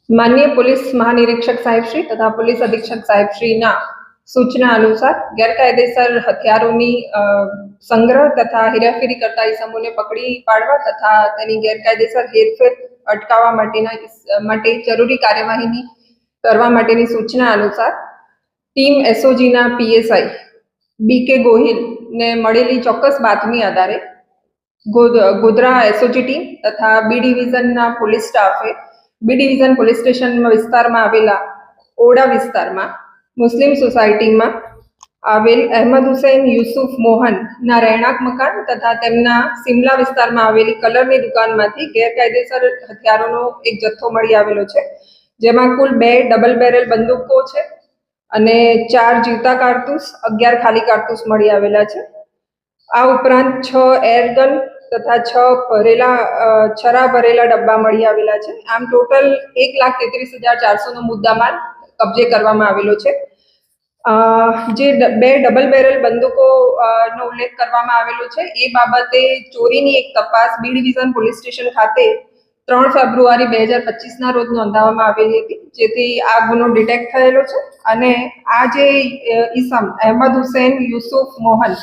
माननीय पुलिस महानिरीक्षक साहेब श्री तथा पुलिस अधीक्षक साहेब श्रीना सूचना अनुसार गैरकायदेसर हथियारोनी संग्रह तथा हेराफेरी करता ઈસમોને પકડી પાડવા તથા તેની ગેરકાયદેસર હેરફેર અટકાવવા માટે જરૂરી કાર્યવાહી કરવા માટેની સૂચના અનુસાર ટીમ એસઓજીના પીએસઆઈ બીકે ગોહિલ ને મળેલી ચોક્કસ બાતમી આધારે ગોધરા એસઓજી ટીમ તથા બી ડિવિઝનના પોલીસ સ્ટાફે બી ડિવિઝન પોલીસ સ્ટેશન વિસ્તારમાં આવેલા ઓડા વિસ્તારમાં મુસ્લિમ સોસાયટીમાં આવેલ અહેમદ હુસૈન યુસુફ મોહનના રહેણાંક મકાન તથા તેમના સિમલા વિસ્તારમાં આવેલી કલરની દુકાનમાંથી ગેરકાયદેસર હથિયારોનો એક જથ્થો મળી આવેલો છે, જેમાં કુલ 2 ડબલ બેરલ બંદૂકો છે અને 4 જીવતા કારતૂસ, 11 ખાલી કારતૂસ મળી આવેલા છે. આ ઉપરાંત 6 એરગન તથા 6 છરા ભરેલા ડબ્બા મળી આવેલા છે. આમ ટોટલ 1,33,400 નો મુદ્દામાલ કબજે કરવામાં આવેલો છે. જે 2 ડબલ બેરલ બંદૂકો નો ઉલ્લેખ કરવામાં આવેલો છે એ બાબતે ચોરીની એક તપાસ બી ડિવિઝન પોલીસ સ્ટેશન ખાતે 3 ફેબ્રુઆરી 2025ના રોજ નોંધાવવામાં આવેલી હતી, જેથી આ ગુનો ડિટેક્ટ થયેલો છે. અને આ જે ઈસમ અહેમદ હુસૈન યુસુફ મોહન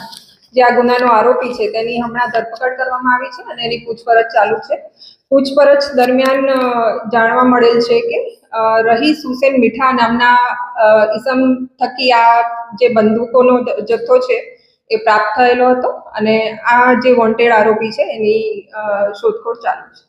જે આ ગુનાનો આરોપી છે તેની હમણાં ધરપકડ કરવામાં આવી છે અને એની પૂછપરછ ચાલુ છે. પૂછપરછ દરમિયાન જાણવા મળેલ છે કે રહીસ હુસેન મીઠા નામના ઈસમ થકી આ જે બંદૂકોનો જથ્થો છે એ પ્રાપ્ત થયેલો હતો અને આ જે વોન્ટેડ આરોપી છે એની શોધખોળ ચાલુ છે.